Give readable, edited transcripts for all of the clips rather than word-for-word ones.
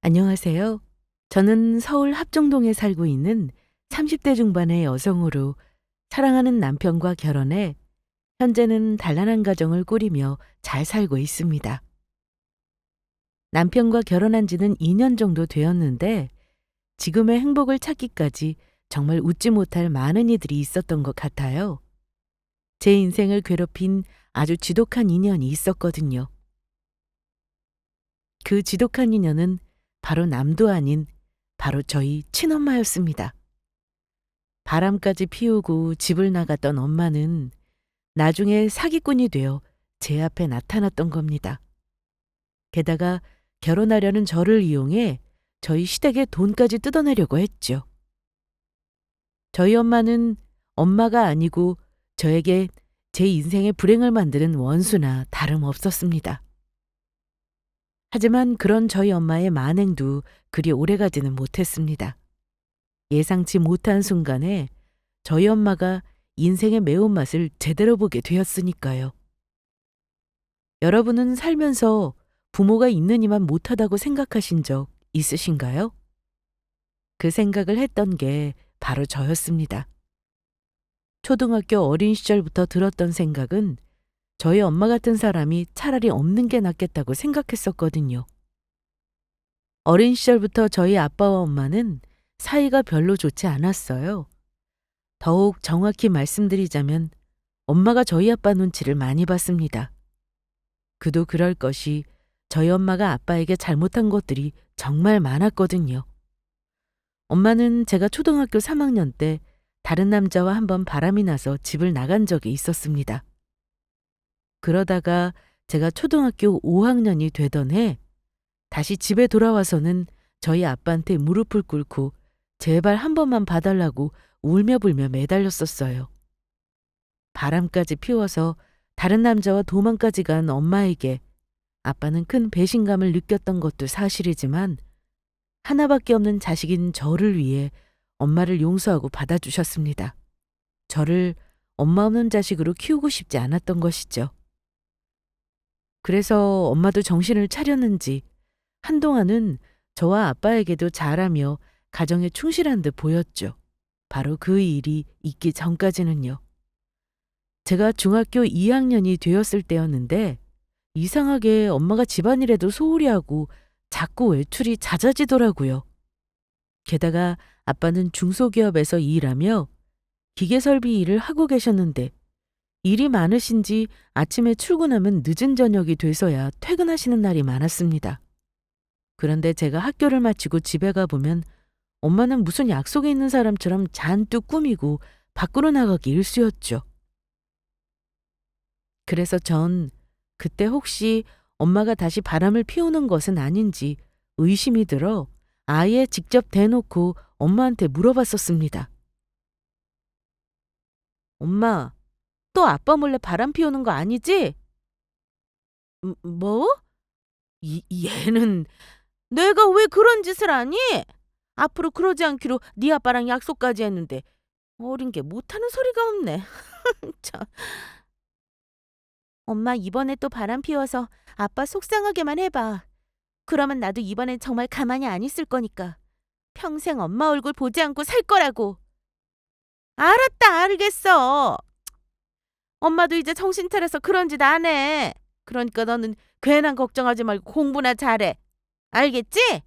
안녕하세요. 저는 서울 합정동에 살고 있는 30대 중반의 여성으로 사랑하는 남편과 결혼해 현재는 단란한 가정을 꾸리며 잘 살고 있습니다. 남편과 결혼한 지는 2년 정도 되었는데 지금의 행복을 찾기까지 정말 웃지 못할 많은 이들이 있었던 것 같아요. 제 인생을 괴롭힌 아주 지독한 인연이 있었거든요. 그 지독한 인연은 바로 남도 아닌 바로 저희 친엄마였습니다. 바람까지 피우고 집을 나갔던 엄마는 나중에 사기꾼이 되어 제 앞에 나타났던 겁니다. 게다가 결혼하려는 저를 이용해 저희 시댁의 돈까지 뜯어내려고 했죠. 저희 엄마는 엄마가 아니고 저에게 제 인생의 불행을 만드는 원수나 다름없었습니다. 하지만 그런 저희 엄마의 만행도 그리 오래가지는 못했습니다. 예상치 못한 순간에 저희 엄마가 인생의 매운맛을 제대로 보게 되었으니까요. 여러분은 살면서 부모가 있느니만 못하다고 생각하신 적 있으신가요? 그 생각을 했던 게 바로 저였습니다. 초등학교 어린 시절부터 들었던 생각은 저희 엄마 같은 사람이 차라리 없는 게 낫겠다고 생각했었거든요. 어린 시절부터 저희 아빠와 엄마는 사이가 별로 좋지 않았어요. 더욱 정확히 말씀드리자면 엄마가 저희 아빠 눈치를 많이 봤습니다. 그도 그럴 것이 저희 엄마가 아빠에게 잘못한 것들이 정말 많았거든요. 엄마는 제가 초등학교 3학년 때 다른 남자와 한번 바람이 나서 집을 나간 적이 있었습니다. 그러다가 제가 초등학교 5학년이 되던 해 다시 집에 돌아와서는 저희 아빠한테 무릎을 꿇고 제발 한 번만 봐달라고 울며 불며 매달렸었어요. 바람까지 피워서 다른 남자와 도망까지 간 엄마에게 아빠는 큰 배신감을 느꼈던 것도 사실이지만 하나밖에 없는 자식인 저를 위해 엄마를 용서하고 받아주셨습니다. 저를 엄마 없는 자식으로 키우고 싶지 않았던 것이죠. 그래서 엄마도 정신을 차렸는지 한동안은 저와 아빠에게도 잘하며 가정에 충실한 듯 보였죠. 바로 그 일이 있기 전까지는요. 제가 중학교 2학년이 되었을 때였는데 이상하게 엄마가 집안일에도 소홀히 하고 자꾸 외출이 잦아지더라고요. 게다가 아빠는 중소기업에서 일하며 기계설비 일을 하고 계셨는데 일이 많으신지 아침에 출근하면 늦은 저녁이 돼서야 퇴근하시는 날이 많았습니다. 그런데 제가 학교를 마치고 집에 가보면 엄마는 무슨 약속에 있는 사람처럼 잔뜩 꾸미고 밖으로 나가기 일쑤였죠. 그래서 전 그때 혹시 엄마가 다시 바람을 피우는 것은 아닌지 의심이 들어 아예 직접 대놓고 엄마한테 물어봤었습니다. 엄마, 또 아빠 몰래 바람 피우는 거 아니지? 뭐? 얘는 내가 왜 그런 짓을 하니? 앞으로 그러지 않기로 네 아빠랑 약속까지 했는데 어린 게 못하는 소리가 없네. 참. 엄마 이번에 또 바람 피워서 아빠 속상하게만 해봐. 그러면 나도 이번엔 정말 가만히 안 있을 거니까. 평생 엄마 얼굴 보지 않고 살 거라고. 알았다, 알겠어. 엄마도 이제 정신 차려서 그런 짓 안 해. 그러니까 너는 괜한 걱정하지 말고 공부나 잘해. 알겠지?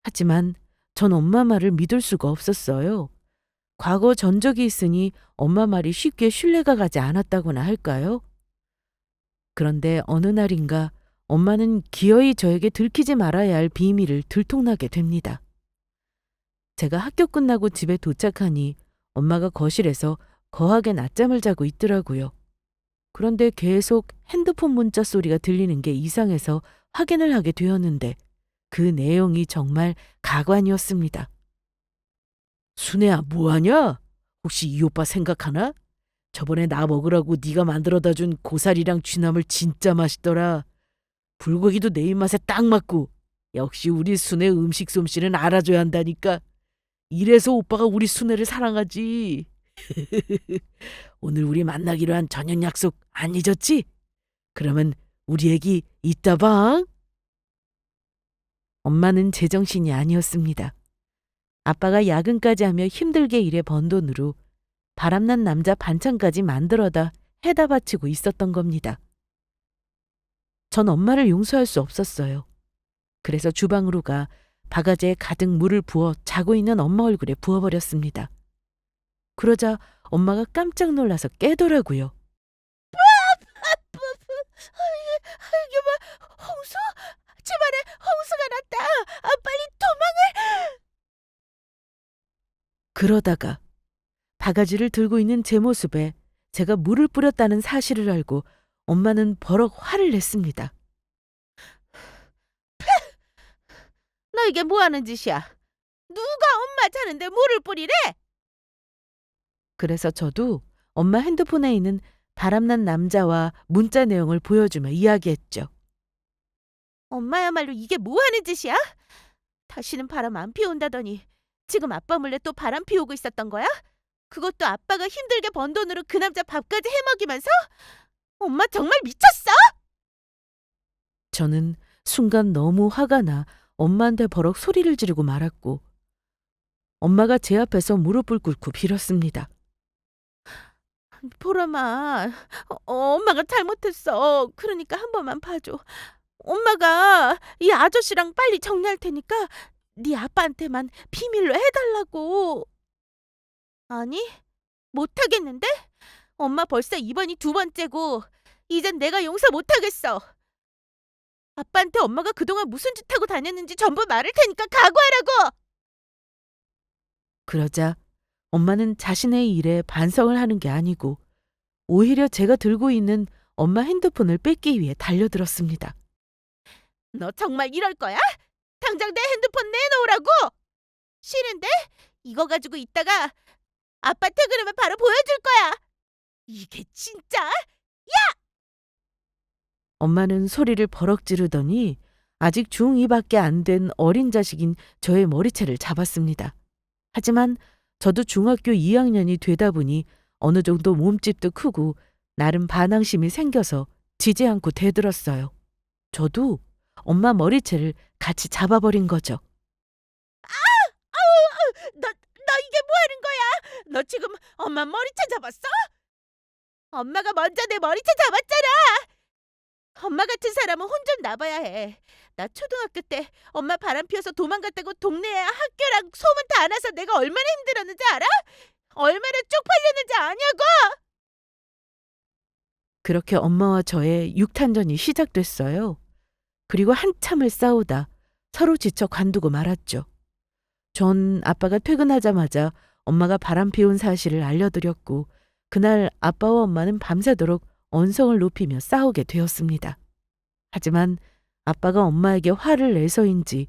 하지만 전 엄마 말을 믿을 수가 없었어요. 과거 전적이 있으니 엄마 말이 쉽게 신뢰가 가지 않았다고나 할까요? 그런데 어느 날인가 엄마는 기어이 저에게 들키지 말아야 할 비밀을 들통나게 됩니다. 제가 학교 끝나고 집에 도착하니 엄마가 거실에서 거하게 낮잠을 자고 있더라고요. 그런데 계속 핸드폰 문자 소리가 들리는 게 이상해서 확인을 하게 되었는데 그 내용이 정말 가관이었습니다. 순애야, 뭐하냐? 혹시 이 오빠 생각하나? 저번에 나 먹으라고 네가 만들어다 준 고사리랑 쥐나물 진짜 맛있더라. 불고기도 내 입맛에 딱 맞고. 역시 우리 순애 음식 솜씨는 알아줘야 한다니까. 이래서 오빠가 우리 순애를 사랑하지. 오늘 우리 만나기로 한 저녁 약속 안 잊었지? 그러면 우리 애기 이따 봐. 엄마는 제정신이 아니었습니다. 아빠가 야근까지 하며 힘들게 일해 번 돈으로 바람난 남자 반찬까지 만들어다 해다 바치고 있었던 겁니다. 전 엄마를 용서할 수 없었어요. 그래서 주방으로 가 바가지에 가득 물을 부어 자고 있는 엄마 얼굴에 부어버렸습니다. 그러자 엄마가 깜짝 놀라서 깨더라고요. 이게 뭐 홍수? 집안에 홍수가 났다. 빨리 도망을. 그러다가 바가지를 들고 있는 제 모습에 제가 물을 뿌렸다는 사실을 알고 엄마는 버럭 화를 냈습니다. 너 이게 뭐 하는 짓이야? 누가 엄마 자는데 물을 뿌리래? 그래서 저도 엄마 핸드폰에 있는 바람난 남자와 문자 내용을 보여주며 이야기했죠. 엄마야말로 이게 뭐 하는 짓이야? 다시는 바람 안 피운다더니 지금 아빠 몰래 또 바람 피우고 있었던 거야? 그것도 아빠가 힘들게 번 돈으로 그 남자 밥까지 해먹이면서? 엄마 정말 미쳤어? 저는 순간 너무 화가 나 엄마한테 버럭 소리를 지르고 말았고 엄마가 제 앞에서 무릎을 꿇고 빌었습니다. 보람아, 엄마가 잘못했어. 그러니까 한 번만 봐줘. 엄마가 이 아저씨랑 빨리 정리할 테니까 네 아빠한테만 비밀로 해달라고. 아니, 못하겠는데? 엄마 벌써 이번이 두 번째고 이젠 내가 용서 못하겠어. 아빠한테 엄마가 그동안 무슨 짓 하고 다녔는지 전부 말할 테니까 각오하라고. 그러자 엄마는 자신의 일에 반성을 하는 게 아니고 오히려 제가 들고 있는 엄마 핸드폰을 뺏기 위해 달려들었습니다. 너 정말 이럴 거야? 당장 내 핸드폰 내놓으라고! 싫은데? 이거 가지고 있다가 아빠 퇴근하면 바로 보여줄 거야! 이게 진짜? 엄마는 소리를 버럭 지르더니 아직 중2밖에 안 된 어린 자식인 저의 머리채를 잡았습니다. 하지만 저도 중학교 2학년이 되다 보니 어느 정도 몸집도 크고 나름 반항심이 생겨서 지지 않고 대들었어요. 저도 엄마 머리채를 같이 잡아버린 거죠. 너 이게 뭐 하는 거야? 너 지금 엄마 머리채 잡았어? 엄마가 먼저 내 머리채 잡았잖아. 엄마 같은 사람은 혼 좀 나봐야 해. 나 초등학교 때 엄마 바람 피워서 도망갔다고 동네에 학교랑 소문 다 나서 내가 얼마나 힘들었는지 알아? 얼마나 쪽팔렸는지 아냐고? 그렇게 엄마와 저의 육탄전이 시작됐어요. 그리고 한참을 싸우다 서로 지쳐 관두고 말았죠. 전 아빠가 퇴근하자마자 엄마가 바람 피운 사실을 알려드렸고 그날 아빠와 엄마는 밤새도록 언성을 높이며 싸우게 되었습니다. 하지만 아빠가 엄마에게 화를 내서인지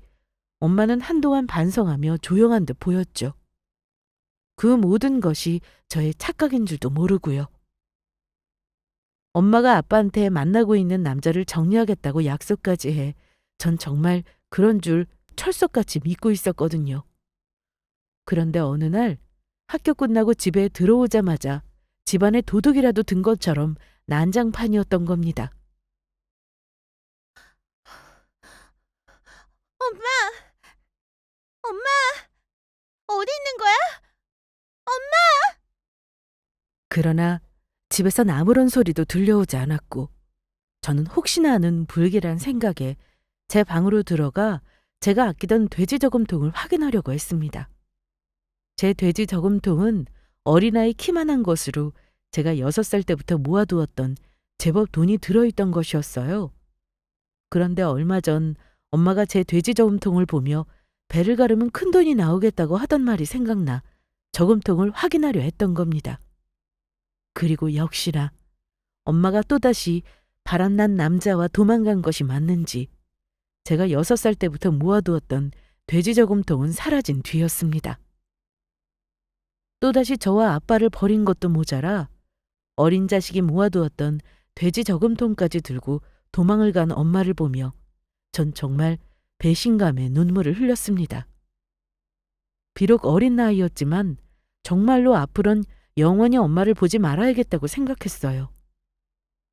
엄마는 한동안 반성하며 조용한 듯 보였죠. 그 모든 것이 저의 착각인 줄도 모르고요. 엄마가 아빠한테 만나고 있는 남자를 정리하겠다고 약속까지 해 전 정말 그런 줄 철석같이 믿고 있었거든요. 그런데 어느 날 학교 끝나고 집에 들어오자마자 집안에 도둑이라도 든 것처럼 난장판이었던 겁니다. 엄마! 엄마! 어디 있는 거야? 엄마! 그러나 집에선 아무런 소리도 들려오지 않았고 저는 혹시나 하는 불길한 생각에 제 방으로 들어가 제가 아끼던 돼지 저금통을 확인하려고 했습니다. 제 돼지 저금통은 어린아이 키만한 것으로 제가 6살 때부터 모아두었던 제법 돈이 들어있던 것이었어요. 그런데 얼마 전 엄마가 제 돼지 저금통을 보며 배를 가르면 큰돈이 나오겠다고 하던 말이 생각나 저금통을 확인하려 했던 겁니다. 그리고 역시나 엄마가 또다시 바람난 남자와 도망간 것이 맞는지 제가 6살 때부터 모아두었던 돼지 저금통은 사라진 뒤였습니다. 또다시 저와 아빠를 버린 것도 모자라 어린 자식이 모아두었던 돼지 저금통까지 들고 도망을 간 엄마를 보며 전 정말 배신감에 눈물을 흘렸습니다. 비록 어린 나이였지만 정말로 앞으론 영원히 엄마를 보지 말아야겠다고 생각했어요.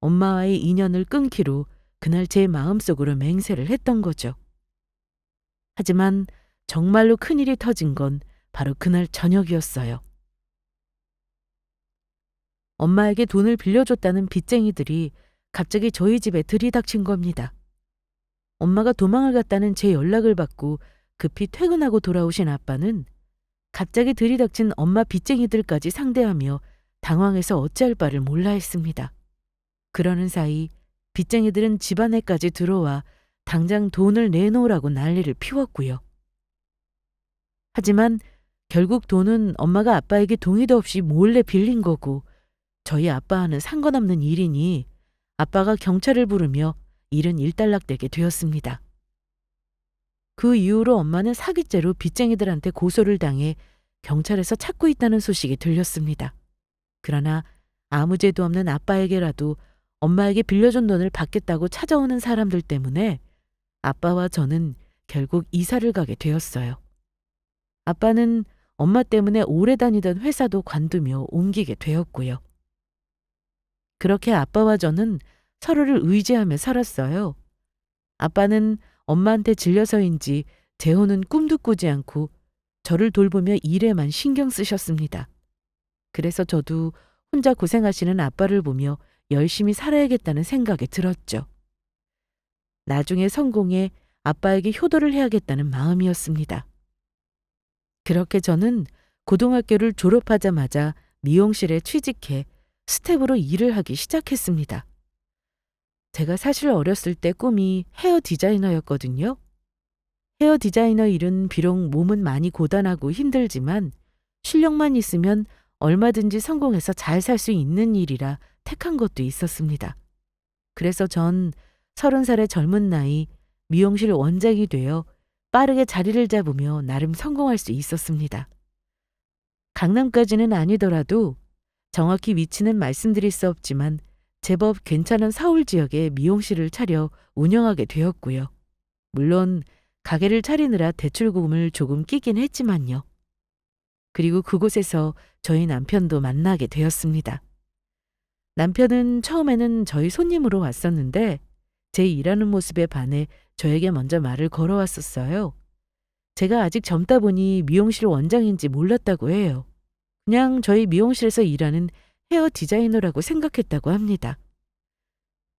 엄마와의 인연을 끊기로 그날 제 마음속으로 맹세를 했던 거죠. 하지만 정말로 큰일이 터진 건 바로 그날 저녁이었어요. 엄마에게 돈을 빌려줬다는 빚쟁이들이 갑자기 저희 집에 들이닥친 겁니다. 엄마가 도망을 갔다는 제 연락을 받고 급히 퇴근하고 돌아오신 아빠는 갑자기 들이닥친 엄마 빚쟁이들까지 상대하며 당황해서 어찌할 바를 몰라 했습니다. 그러는 사이 빚쟁이들은 집 안에까지 들어와 당장 돈을 내놓으라고 난리를 피웠고요. 하지만 결국 돈은 엄마가 아빠에게 동의도 없이 몰래 빌린 거고 저희 아빠와는 상관없는 일이니 아빠가 경찰을 부르며 일은 일단락되게 되었습니다. 그 이후로 엄마는 사기죄로 빚쟁이들한테 고소를 당해 경찰에서 찾고 있다는 소식이 들렸습니다. 그러나 아무 죄도 없는 아빠에게라도 엄마에게 빌려준 돈을 받겠다고 찾아오는 사람들 때문에 아빠와 저는 결국 이사를 가게 되었어요. 아빠는 엄마 때문에 오래 다니던 회사도 관두며 옮기게 되었고요. 그렇게 아빠와 저는 서로를 의지하며 살았어요. 아빠는 엄마한테 질려서인지 재혼은 꿈도 꾸지 않고 저를 돌보며 일에만 신경 쓰셨습니다. 그래서 저도 혼자 고생하시는 아빠를 보며 열심히 살아야겠다는 생각이 들었죠. 나중에 성공해 아빠에게 효도를 해야겠다는 마음이었습니다. 그렇게 저는 고등학교를 졸업하자마자 미용실에 취직해 스텝으로 일을 하기 시작했습니다. 제가 사실 어렸을 때 꿈이 헤어 디자이너였거든요. 헤어 디자이너 일은 비록 몸은 많이 고단하고 힘들지만 실력만 있으면 얼마든지 성공해서 잘 살 수 있는 일이라 택한 것도 있었습니다. 그래서 전 30살의 젊은 나이 미용실 원장이 되어 빠르게 자리를 잡으며 나름 성공할 수 있었습니다. 강남까지는 아니더라도 정확히 위치는 말씀드릴 수 없지만 제법 괜찮은 서울 지역에 미용실을 차려 운영하게 되었고요. 물론 가게를 차리느라 대출금을 조금 끼긴 했지만요. 그리고 그곳에서 저희 남편도 만나게 되었습니다. 남편은 처음에는 저희 손님으로 왔었는데 제 일하는 모습에 반해 저에게 먼저 말을 걸어왔었어요. 제가 아직 젊다 보니 미용실 원장인지 몰랐다고 해요. 그냥 저희 미용실에서 일하는 헤어 디자이너라고 생각했다고 합니다.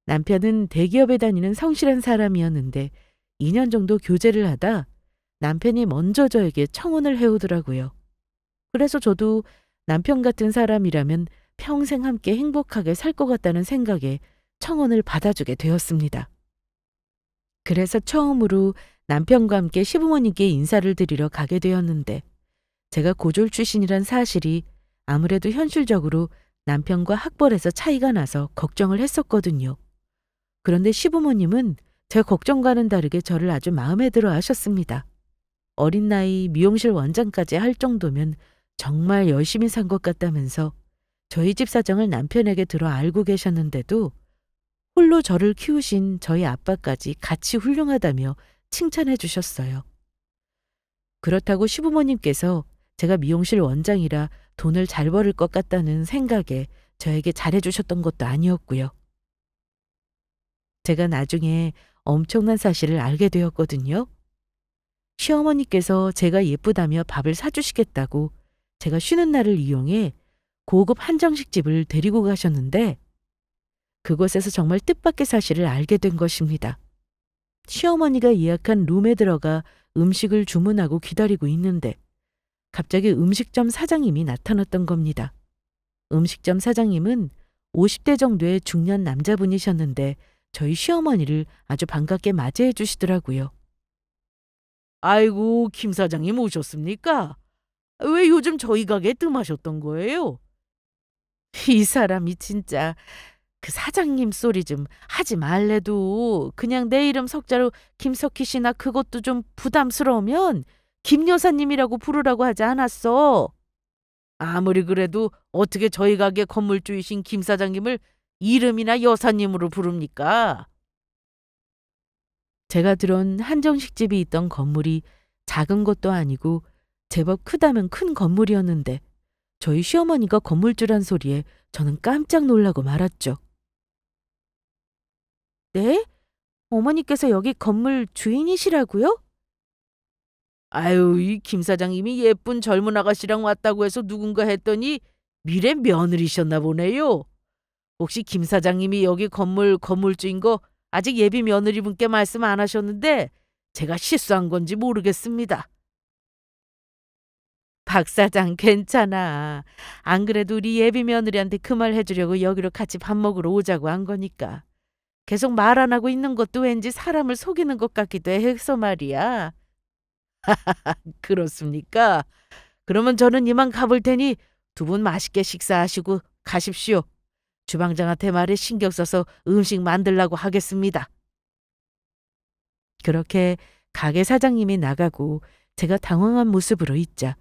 남편은 대기업에 다니는 성실한 사람이었는데 2년 정도 교제를 하다 남편이 먼저 저에게 청혼을 해오더라고요. 그래서 저도 남편 같은 사람이라면 평생 함께 행복하게 살 것 같다는 생각에 청혼을 받아주게 되었습니다. 그래서 처음으로 남편과 함께 시부모님께 인사를 드리러 가게 되었는데 제가 고졸 출신이란 사실이 아무래도 현실적으로 남편과 학벌에서 차이가 나서 걱정을 했었거든요. 그런데 시부모님은 제 걱정과는 다르게 저를 아주 마음에 들어 하셨습니다. 어린 나이 미용실 원장까지 할 정도면 정말 열심히 산 것 같다면서 저희 집 사정을 남편에게 들어 알고 계셨는데도 홀로 저를 키우신 저희 아빠까지 같이 훌륭하다며 칭찬해 주셨어요. 그렇다고 시부모님께서 제가 미용실 원장이라 돈을 잘 벌을 것 같다는 생각에 저에게 잘해 주셨던 것도 아니었고요. 제가 나중에 엄청난 사실을 알게 되었거든요. 시어머니께서 제가 예쁘다며 밥을 사주시겠다고 제가 쉬는 날을 이용해 고급 한정식 집을 데리고 가셨는데 그곳에서 정말 뜻밖의 사실을 알게 된 것입니다. 시어머니가 예약한 룸에 들어가 음식을 주문하고 기다리고 있는데 갑자기 음식점 사장님이 나타났던 겁니다. 음식점 사장님은 50대 정도의 중년 남자분이셨는데 저희 시어머니를 아주 반갑게 맞이해 주시더라고요. 아이고, 김 사장님 오셨습니까? 왜 요즘 저희 가게에 뜸하셨던 거예요? 이 사람이 진짜 그 사장님 소리 좀 하지 말래도 그냥 내 이름 석자로 김석희 씨나 그것도 좀 부담스러우면 김 여사님이라고 부르라고 하지 않았어. 아무리 그래도 어떻게 저희 가게 건물주이신 김 사장님을 이름이나 여사님으로 부릅니까? 제가 들은 한정식집이 있던 건물이 작은 것도 아니고 제법 크다면 큰 건물이었는데 저희 시어머니가 건물주란 소리에 저는 깜짝 놀라고 말았죠. 네? 어머니께서 여기 건물 주인이시라고요? 아유, 이 김 사장님이 예쁜 젊은 아가씨랑 왔다고 해서 누군가 했더니 미래 며느리셨나 보네요. 혹시 김 사장님이 여기 건물주인 거 아직 예비 며느리분께 말씀 안 하셨는데 제가 실수한 건지 모르겠습니다. 박 사장 괜찮아. 안 그래도 우리 예비 며느리한테 그 말 해주려고 여기로 같이 밥 먹으러 오자고 한 거니까. 계속 말 안 하고 있는 것도 왠지 사람을 속이는 것 같기도 해서 말이야. 그렇습니까? 그러면 저는 이만 가볼 테니 두 분 맛있게 식사하시고 가십시오. 주방장한테 말에 신경 써서 음식 만들라고 하겠습니다. 그렇게 가게 사장님이 나가고 제가 당황한 모습으로 있자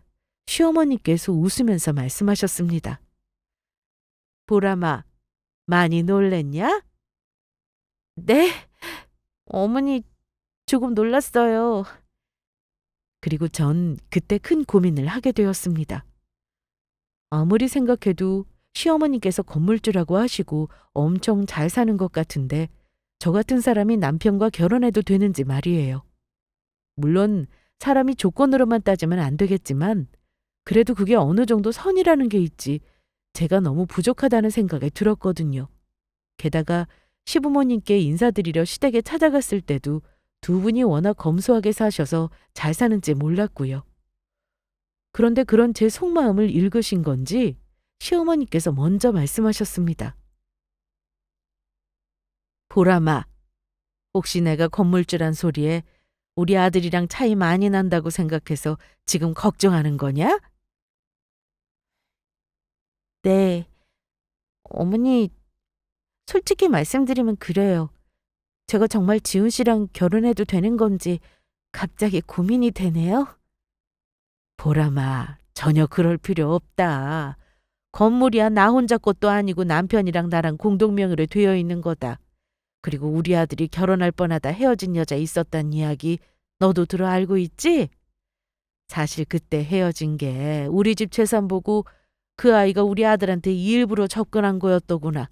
시어머니께서 웃으면서 말씀하셨습니다. 보람아, 많이 놀랬냐? 네, 어머니 조금 놀랐어요. 그리고 전 그때 큰 고민을 하게 되었습니다. 아무리 생각해도 시어머니께서 건물주라고 하시고 엄청 잘 사는 것 같은데 저 같은 사람이 남편과 결혼해도 되는지 말이에요. 물론 사람이 조건으로만 따지면 안 되겠지만 그래도 그게 어느 정도 선이라는 게 있지 제가 너무 부족하다는 생각이 들었거든요. 게다가 시부모님께 인사드리려 시댁에 찾아갔을 때도 두 분이 워낙 검소하게 사셔서 잘 사는지 몰랐고요. 그런데 그런 제 속마음을 읽으신 건지 시어머니께서 먼저 말씀하셨습니다. 보람아, 혹시 내가 건물주란 소리에 우리 아들이랑 차이 많이 난다고 생각해서 지금 걱정하는 거냐? 네, 어머니, 솔직히 말씀드리면 그래요. 제가 정말 지훈 씨랑 결혼해도 되는 건지 갑자기 고민이 되네요. 보람아, 전혀 그럴 필요 없다. 건물이야 나 혼자 것도 아니고 남편이랑 나랑 공동명의로 되어 있는 거다. 그리고 우리 아들이 결혼할 뻔하다 헤어진 여자 있었단 이야기 너도 들어 알고 있지? 사실 그때 헤어진 게 우리 집 재산 보고 그 아이가 우리 아들한테 일부러 접근한 거였더구나.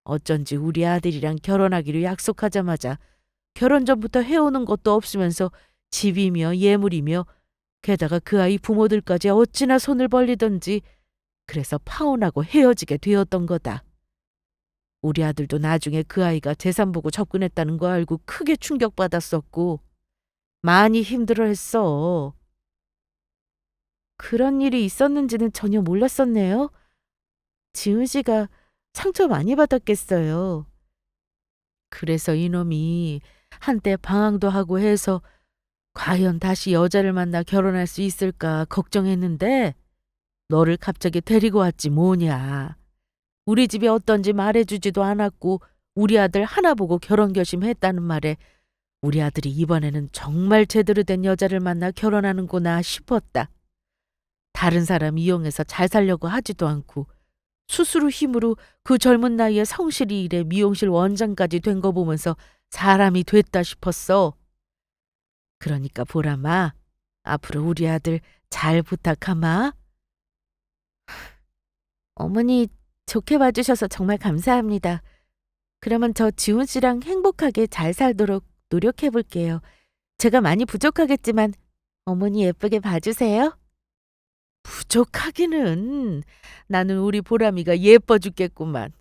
어쩐지 우리 아들이랑 결혼하기로 약속하자마자 결혼 전부터 해오는 것도 없으면서 집이며 예물이며 게다가 그 아이 부모들까지 어찌나 손을 벌리던지 그래서 파혼하고 헤어지게 되었던 거다. 우리 아들도 나중에 그 아이가 재산 보고 접근했다는 거 알고 크게 충격받았었고 많이 힘들어했어. 그런 일이 있었는지는 전혀 몰랐었네요. 지훈 씨가 상처 많이 받았겠어요. 그래서 이놈이 한때 방황도 하고 해서 과연 다시 여자를 만나 결혼할 수 있을까 걱정했는데 너를 갑자기 데리고 왔지 뭐냐. 우리 집이 어떤지 말해주지도 않았고 우리 아들 하나 보고 결혼 결심했다는 말에 우리 아들이 이번에는 정말 제대로 된 여자를 만나 결혼하는구나 싶었다. 다른 사람 이용해서 잘 살려고 하지도 않고 스스로 힘으로 그 젊은 나이에 성실히 일해 미용실 원장까지 된 거 보면서 사람이 됐다 싶었어. 그러니까 보람아, 앞으로 우리 아들 잘 부탁하마. 어머니 좋게 봐주셔서 정말 감사합니다. 그러면 저 지훈 씨랑 행복하게 잘 살도록 노력해 볼게요. 제가 많이 부족하겠지만 어머니 예쁘게 봐주세요. 부족하기는 나는 우리 보람이가 예뻐 죽겠구만.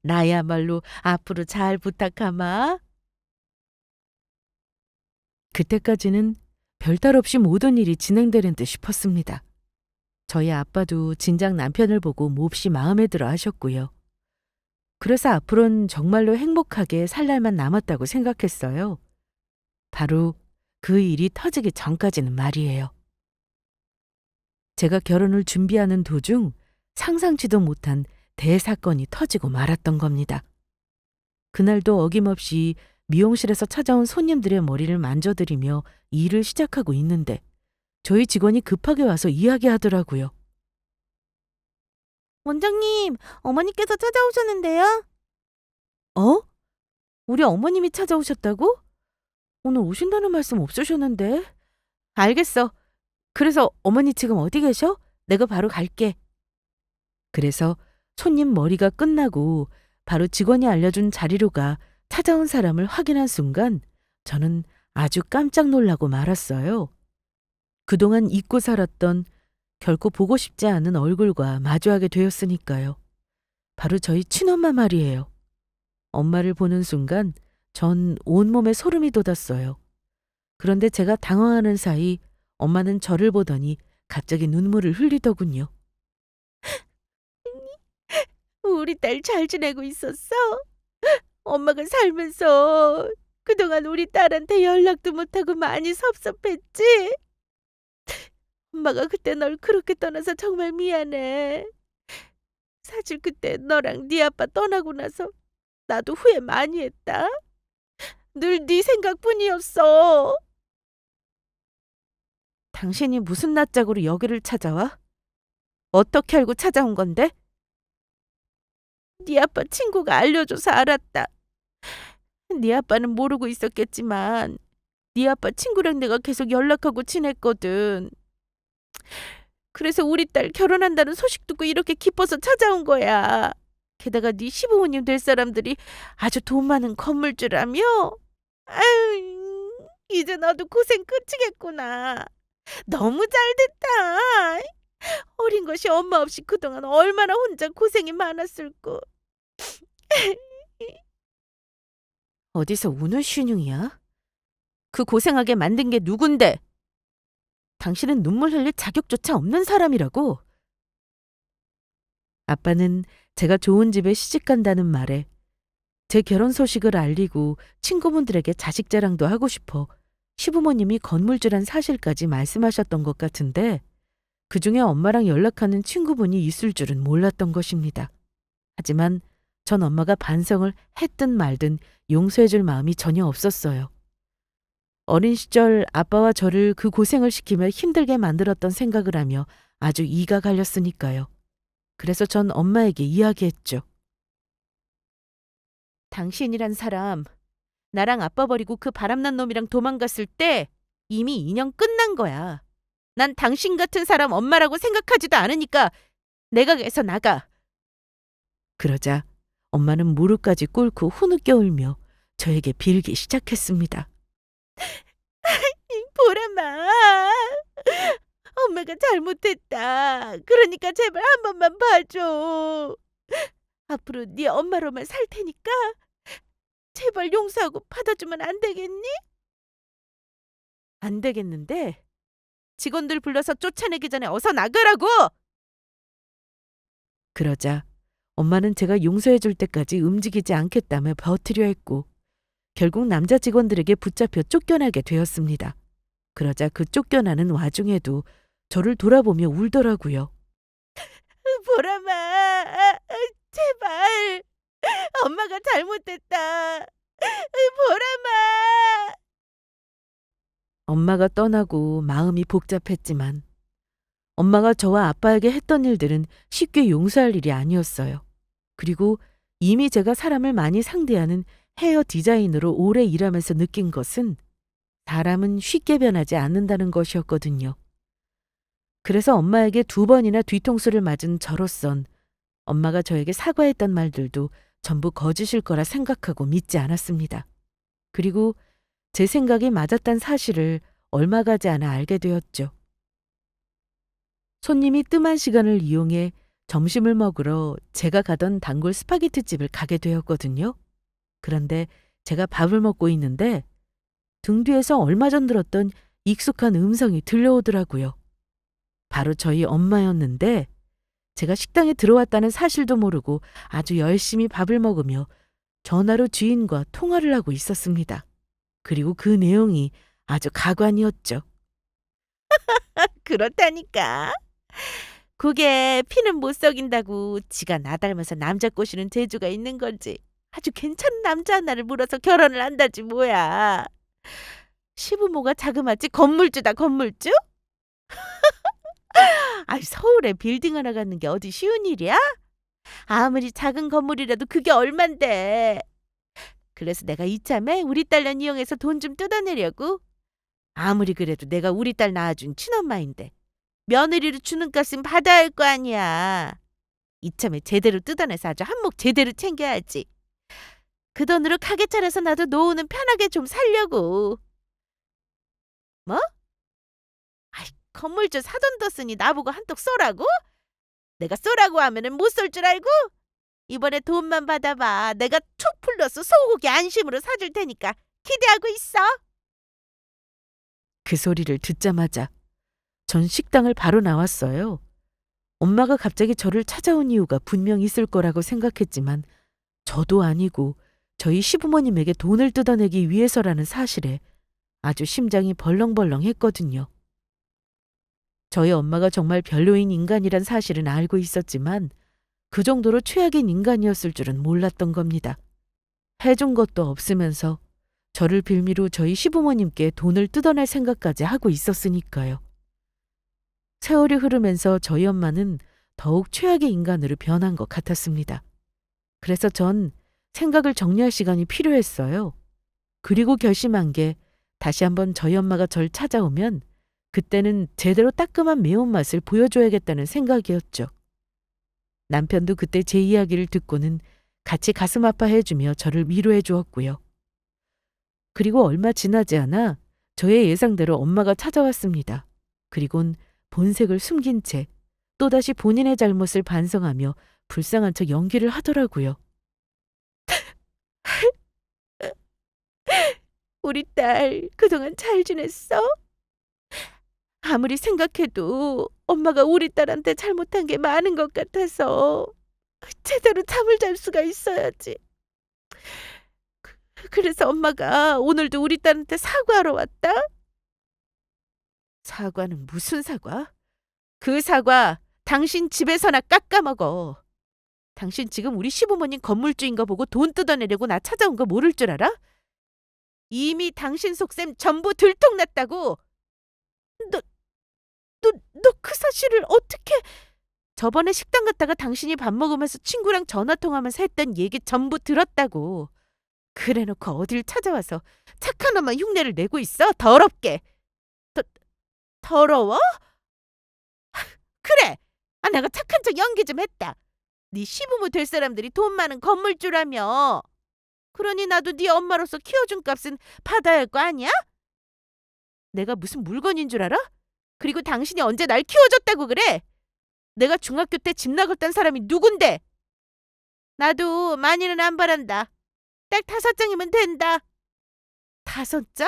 나야말로 앞으로 잘 부탁하마. 그때까지는 별탈 없이 모든 일이 진행되는 듯 싶었습니다. 저희 아빠도 진작 남편을 보고 몹시 마음에 들어 하셨고요. 그래서 앞으로는 정말로 행복하게 살 날만 남았다고 생각했어요. 바로 그 일이 터지기 전까지는 말이에요. 제가 결혼을 준비하는 도중 상상치도 못한 대사건이 터지고 말았던 겁니다. 그날도 어김없이 미용실에서 찾아온 손님들의 머리를 만져드리며 일을 시작하고 있는데 저희 직원이 급하게 와서 이야기하더라고요. 원장님, 어머니께서 찾아오셨는데요. 어? 우리 어머님이 찾아오셨다고? 오늘 오신다는 말씀 없으셨는데. 알겠어. 그래서 어머니 지금 어디 계셔? 내가 바로 갈게. 그래서 손님 머리가 끝나고 바로 직원이 알려준 자리로 가 찾아온 사람을 확인한 순간 저는 아주 깜짝 놀라고 말았어요. 그동안 잊고 살았던 결코 보고 싶지 않은 얼굴과 마주하게 되었으니까요. 바로 저희 친엄마 말이에요. 엄마를 보는 순간 전 온몸에 소름이 돋았어요. 그런데 제가 당황하는 사이 엄마는 저를 보더니 갑자기 눈물을 흘리더군요. 우리 딸 잘 지내고 있었어? 엄마가 살면서 그동안 우리 딸한테 연락도 못하고 많이 섭섭했지? 엄마가 그때 널 그렇게 떠나서 정말 미안해. 사실 그때 너랑 네 아빠 떠나고 나서 나도 후회 많이 했다. 늘 네 생각뿐이었어. 당신이 무슨 낯짝으로 여기를 찾아와? 어떻게 알고 찾아온 건데? 네 아빠 친구가 알려줘서 알았다. 네 아빠는 모르고 있었겠지만 네 아빠 친구랑 내가 계속 연락하고 지냈거든. 그래서 우리 딸 결혼한다는 소식 듣고 이렇게 기뻐서 찾아온 거야. 게다가 네 시부모님 될 사람들이 아주 돈 많은 건물주라며? 아유, 이제 너도 고생 끝이겠구나. 너무 잘됐다. 어린 것이 엄마 없이 그동안 얼마나 혼자 고생이 많았을꼬. 어디서 우는 쉬늉이야? 그 고생하게 만든 게 누군데? 당신은 눈물 흘릴 자격조차 없는 사람이라고. 아빠는 제가 좋은 집에 시집간다는 말에 제 결혼 소식을 알리고 친구분들에게 자식 자랑도 하고 싶어 시부모님이 건물주란 사실까지 말씀하셨던 것 같은데 그중에 엄마랑 연락하는 친구분이 있을 줄은 몰랐던 것입니다. 하지만 전 엄마가 반성을 했든 말든 용서해줄 마음이 전혀 없었어요. 어린 시절 아빠와 저를 그 고생을 시키며 힘들게 만들었던 생각을 하며 아주 이가 갈렸으니까요. 그래서 전 엄마에게 이야기했죠. 당신이란 사람, 나랑 아빠 버리고 그 바람난 놈이랑 도망갔을 때 이미 인연 끝난 거야. 난 당신 같은 사람 엄마라고 생각하지도 않으니까 내가게서 나가. 그러자 엄마는 무릎까지 꿇고 후느껴 울며 저에게 빌기 시작했습니다. 보람아, 엄마가 잘못했다. 그러니까 제발 한 번만 봐줘. 앞으로 네 엄마로만 살 테니까 제발 용서하고 받아주면 안 되겠니? 안 되겠는데 직원들 불러서 쫓아내기 전에 어서 나가라고! 그러자 엄마는 제가 용서해 줄 때까지 움직이지 않겠다며 버티려 했고 결국 남자 직원들에게 붙잡혀 쫓겨나게 되었습니다. 그러자 그 쫓겨나는 와중에도 저를 돌아보며 울더라고요. 보람아, 제발 엄마가 잘못했다. 보람아. 엄마가 떠나고 마음이 복잡했지만 엄마가 저와 아빠에게 했던 일들은 쉽게 용서할 일이 아니었어요. 그리고 이미 제가 사람을 많이 상대하는 헤어 디자이너로 오래 일하면서 느낀 것은 사람은 쉽게 변하지 않는다는 것이었거든요. 그래서 엄마에게 2번이나 뒤통수를 맞은 저로선 엄마가 저에게 사과했던 말들도 전부 거짓일 거라 생각하고 믿지 않았습니다. 그리고 제 생각이 맞았단 사실을 얼마 가지 않아 알게 되었죠. 손님이 뜸한 시간을 이용해 점심을 먹으러 제가 가던 단골 스파게티 집을 가게 되었거든요. 그런데 제가 밥을 먹고 있는데 등 뒤에서 얼마 전 들었던 익숙한 음성이 들려오더라고요. 바로 저희 엄마였는데 제가 식당에 들어왔다는 사실도 모르고 아주 열심히 밥을 먹으며 전화로 주인과 통화를 하고 있었습니다. 그리고 그 내용이 아주 가관이었죠. 그렇다니까. 그게 피는 못 썩인다고 지가 나 닮아서 남자 꼬시는 재주가 있는 건지 아주 괜찮은 남자 하나를 물어서 결혼을 한다지 뭐야. 시부모가 자그마치 건물주다 건물주? 아이 서울에 빌딩 하나 갖는 게 어디 쉬운 일이야? 아무리 작은 건물이라도 그게 얼만데. 그래서 내가 이참에 우리 딸년 이용해서 돈 좀 뜯어내려고. 아무리 그래도 내가 우리 딸 낳아준 친엄마인데 며느리로 주는 값은 받아야 할 거 아니야. 이참에 제대로 뜯어내서 아주 한몫 제대로 챙겨야지. 그 돈으로 가게 차려서 나도 노후는 편하게 좀 살려고. 건물주 사돈 뒀으니 나보고 한턱 쏘라고? 내가 쏘라고 하면은 못 쏠 줄 알고? 이번에 돈만 받아봐. 내가 툭 풀러서 소고기 안심으로 사줄 테니까 기대하고 있어. 그 소리를 듣자마자 전 식당을 바로 나왔어요. 엄마가 갑자기 저를 찾아온 이유가 분명 있을 거라고 생각했지만 저도 아니고 저희 시부모님에게 돈을 뜯어내기 위해서라는 사실에 아주 심장이 벌렁벌렁 했거든요. 저희 엄마가 정말 별로인 인간이란 사실은 알고 있었지만 그 정도로 최악인 인간이었을 줄은 몰랐던 겁니다. 해준 것도 없으면서 저를 빌미로 저희 시부모님께 돈을 뜯어낼 생각까지 하고 있었으니까요. 세월이 흐르면서 저희 엄마는 더욱 최악의 인간으로 변한 것 같았습니다. 그래서 전 생각을 정리할 시간이 필요했어요. 그리고 결심한 게 다시 한번 저희 엄마가 절 찾아오면 그때는 제대로 따끔한 매운맛을 보여줘야겠다는 생각이었죠. 남편도 그때 제 이야기를 듣고는 같이 가슴 아파해주며 저를 위로해 주었고요. 그리고 얼마 지나지 않아 저의 예상대로 엄마가 찾아왔습니다. 그리곤 본색을 숨긴 채 또다시 본인의 잘못을 반성하며 불쌍한 척 연기를 하더라고요. 우리 딸 그동안 잘 지냈어? 아무리 생각해도 엄마가 우리 딸한테 잘못한 게 많은 것 같아서 제대로 잠을 잘 수가 있어야지. 그래서 엄마가 오늘도 우리 딸한테 사과하러 왔다? 사과는 무슨 사과? 그 사과 당신 집에서나 깎아먹어. 당신 지금 우리 시부모님 건물주인 거 보고 돈 뜯어내려고 나 찾아온 거 모를 줄 알아? 이미 당신 속셈 전부 들통났다고. 너 그 사실을 어떻게... 저번에 식당 갔다가 당신이 밥 먹으면서 친구랑 전화통화하면서 했던 얘기 전부 들었다고. 그래놓고 어딜 찾아와서 착한 엄마 흉내를 내고 있어? 더럽게. 더러워? 그래. 내가 착한 척 연기 좀 했다. 네 시부모 될 사람들이 돈 많은 건물주라며. 그러니 나도 네 엄마로서 키워준 값은 받아야 할 거 아니야? 내가 무슨 물건인 줄 알아? 그리고 당신이 언제 날 키워줬다고 그래? 내가 중학교 때 집 나갔던 사람이 누군데? 나도 많이는 안 바란다. 딱 5장이면 된다. 5장?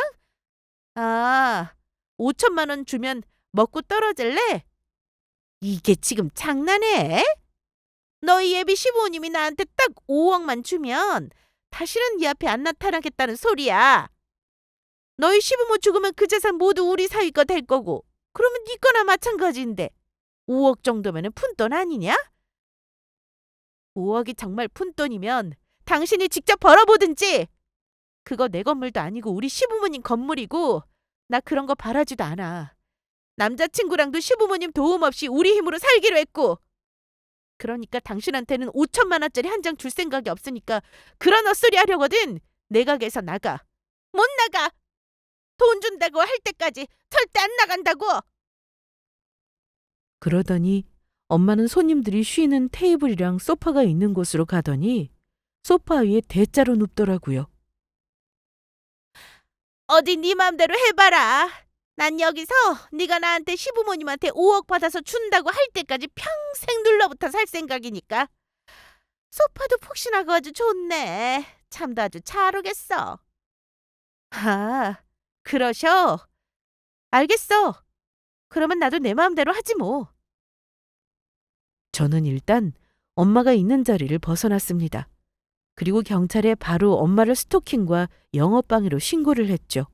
5천만 원 주면 먹고 떨어질래? 이게 지금 장난해? 너희 예비 시부모님이 나한테 딱 5억만 주면 다시는 네 앞에 안 나타나겠다는 소리야. 너희 시부모 죽으면 그 재산 모두 우리 사위 거 될 거고, 그러면 네 거나 마찬가지인데 5억 정도면 푼돈 아니냐? 5억이 정말 푼돈이면 당신이 직접 벌어보든지. 그거 내 건물도 아니고 우리 시부모님 건물이고 나 그런 거 바라지도 않아. 남자친구랑도 시부모님 도움 없이 우리 힘으로 살기로 했고. 그러니까 당신한테는 5천만 원짜리 한 장 줄 생각이 없으니까 그런 헛소리 하려거든. 내 가게에서 나가. 못 나가. 돈 준다고 할 때까지 절대 안 나간다고. 그러더니 엄마는 손님들이 쉬는 테이블이랑 소파가 있는 곳으로 가더니 소파 위에 대자로 눕더라고요. 어디 네 맘대로 해봐라. 난 여기서 네가 나한테 시부모님한테 5억 받아서 준다고 할 때까지 평생 눌러붙어 살 생각이니까. 소파도 푹신하고 아주 좋네. 잠도 아주 잘 오겠어. 그러셔. 알겠어. 그러면 나도 내 마음대로 하지 뭐. 저는 일단 엄마가 있는 자리를 벗어났습니다. 그리고 경찰에 바로 엄마를 스토킹과 영업방해로 신고를 했죠.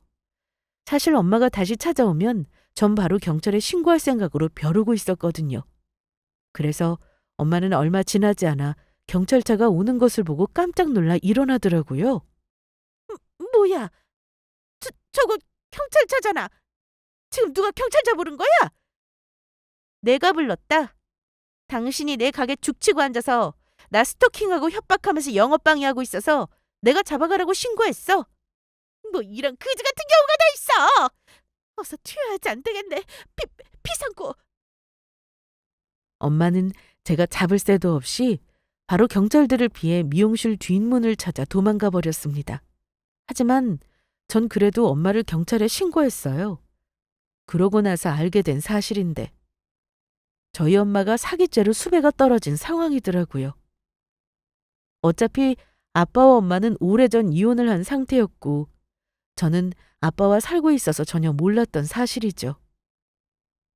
사실 엄마가 다시 찾아오면 전 바로 경찰에 신고할 생각으로 벼르고 있었거든요. 그래서 엄마는 얼마 지나지 않아 경찰차가 오는 것을 보고 깜짝 놀라 일어나더라고요. 뭐야? 저거 경찰차잖아. 지금 누가 경찰차 부른 거야? 내가 불렀다. 당신이 내 가게 죽치고 앉아서 나 스토킹하고 협박하면서 영업방해하고 있어서 내가 잡아가라고 신고했어. 뭐 이런 그지 같은 경우가 다 있어. 어서 튀어야지 안 되겠네. 피상구. 엄마는 제가 잡을 새도 없이 바로 경찰들을 피해 미용실 뒷문을 찾아 도망가 버렸습니다. 하지만 전 그래도 엄마를 경찰에 신고했어요. 그러고 나서 알게 된 사실인데 저희 엄마가 사기죄로 수배가 떨어진 상황이더라고요. 어차피 아빠와 엄마는 오래전 이혼을 한 상태였고 저는 아빠와 살고 있어서 전혀 몰랐던 사실이죠.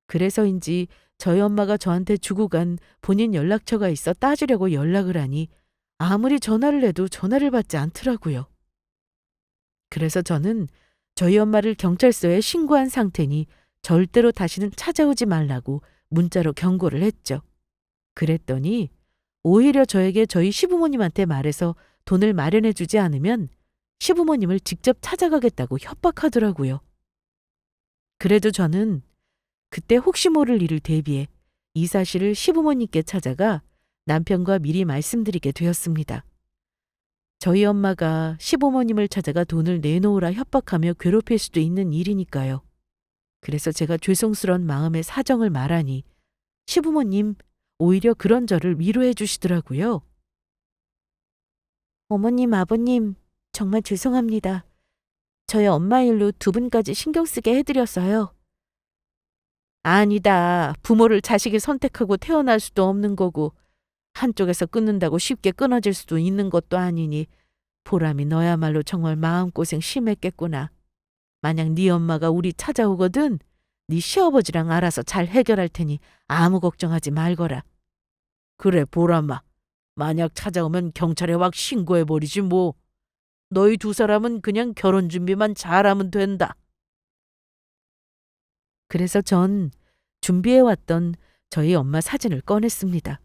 그래서인지 저희 엄마가 저한테 주고 간 본인 연락처가 있어 따지려고 연락을 하니 아무리 전화를 해도 전화를 받지 않더라고요. 그래서 저는 저희 엄마를 경찰서에 신고한 상태니 절대로 다시는 찾아오지 말라고 문자로 경고를 했죠. 그랬더니 오히려 저에게 저희 시부모님한테 말해서 돈을 마련해 주지 않으면 시부모님을 직접 찾아가겠다고 협박하더라고요. 그래도 저는 그때 혹시 모를 일을 대비해 이 사실을 시부모님께 찾아가 남편과 미리 말씀드리게 되었습니다. 저희 엄마가 시부모님을 찾아가 돈을 내놓으라 협박하며 괴롭힐 수도 있는 일이니까요. 그래서 제가 죄송스러운 마음에 사정을 말하니 시부모님 오히려 그런 저를 위로해 주시더라고요. 어머님, 아버님, 정말 죄송합니다. 저희 엄마 일로 두 분까지 신경 쓰게 해드렸어요. 아니다. 부모를 자식이 선택하고 태어날 수도 없는 거고 한쪽에서 끊는다고 쉽게 끊어질 수도 있는 것도 아니니 보람이 너야말로 정말 마음고생 심했겠구나. 만약 네 엄마가 우리 찾아오거든 네 시아버지랑 알아서 잘 해결할 테니 아무 걱정하지 말거라. 그래 보람아. 만약 찾아오면 경찰에 확 신고해버리지 뭐. 너희 두 사람은 그냥 결혼 준비만 잘하면 된다. 그래서 전 준비해왔던 저희 엄마 사진을 꺼냈습니다.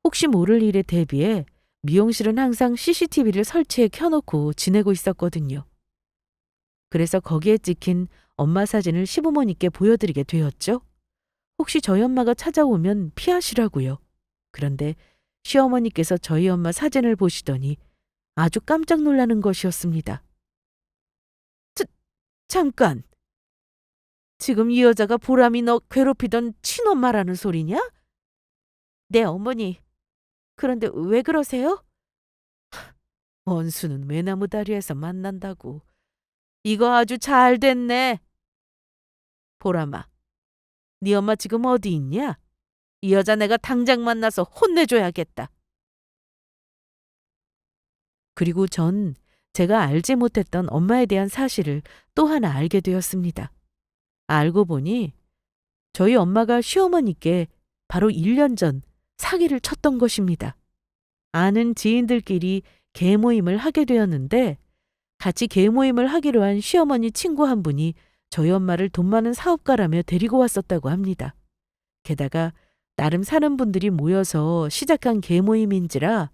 혹시 모를 일에 대비해 미용실은 항상 CCTV를 설치해 켜놓고 지내고 있었거든요. 그래서 거기에 찍힌 엄마 사진을 시부모님께 보여드리게 되었죠. 혹시 저희 엄마가 찾아오면 피하시라고요. 그런데 시어머니께서 저희 엄마 사진을 보시더니 아주 깜짝 놀라는 것이었습니다. 잠깐! 지금 이 여자가 보람이 너 괴롭히던 친엄마라는 소리냐? 네, 어머니. 그런데 왜 그러세요? 원수는 외나무 다리에서 만난다고. 이거 아주 잘 됐네. 보람아, 네 엄마 지금 어디 있냐? 이 여자 내가 당장 만나서 혼내줘야겠다. 그리고 전 제가 알지 못했던 엄마에 대한 사실을 또 하나 알게 되었습니다. 알고 보니 저희 엄마가 시어머니께 바로 1년 전 사기를 쳤던 것입니다. 아는 지인들끼리 계모임을 하게 되었는데 같이 계모임을 하기로 한 시어머니 친구 한 분이 저희 엄마를 돈 많은 사업가라며 데리고 왔었다고 합니다. 게다가 나름 사는 분들이 모여서 시작한 계모임인지라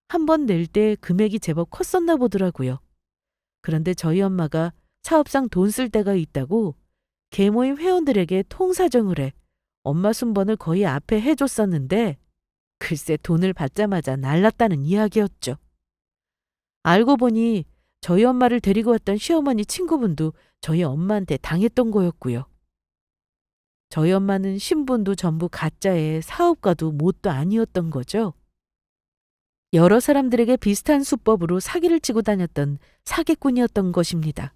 한 번 낼 때 금액이 제법 컸었나 보더라고요. 그런데 저희 엄마가 사업상 돈 쓸 데가 있다고 계모임 회원들에게 통사정을 해 엄마 순번을 거의 앞에 해줬었는데 글쎄 돈을 받자마자 날랐다는 이야기였죠. 알고 보니 저희 엄마를 데리고 왔던 시어머니 친구분도 저희 엄마한테 당했던 거였고요. 저희 엄마는 신분도 전부 가짜에 사업가도 뭣도 아니었던 거죠. 여러 사람들에게 비슷한 수법으로 사기를 치고 다녔던 사기꾼이었던 것입니다.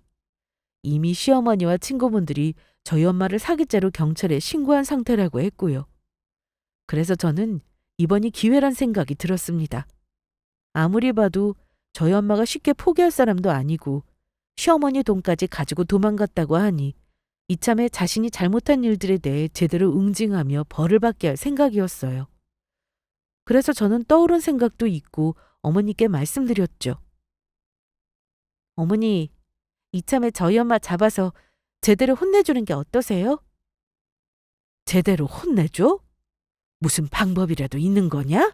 이미 시어머니와 친구분들이 저희 엄마를 사기죄로 경찰에 신고한 상태라고 했고요. 그래서 저는 이번이 기회란 생각이 들었습니다. 아무리 봐도 저희 엄마가 쉽게 포기할 사람도 아니고 시어머니 돈까지 가지고 도망갔다고 하니 이참에 자신이 잘못한 일들에 대해 제대로 응징하며 벌을 받게 할 생각이었어요. 그래서 저는 떠오른 생각도 있고 어머니께 말씀드렸죠. 어머니, 이참에 저희 엄마 잡아서 제대로 혼내주는 게 어떠세요? 제대로 혼내줘? 무슨 방법이라도 있는 거냐?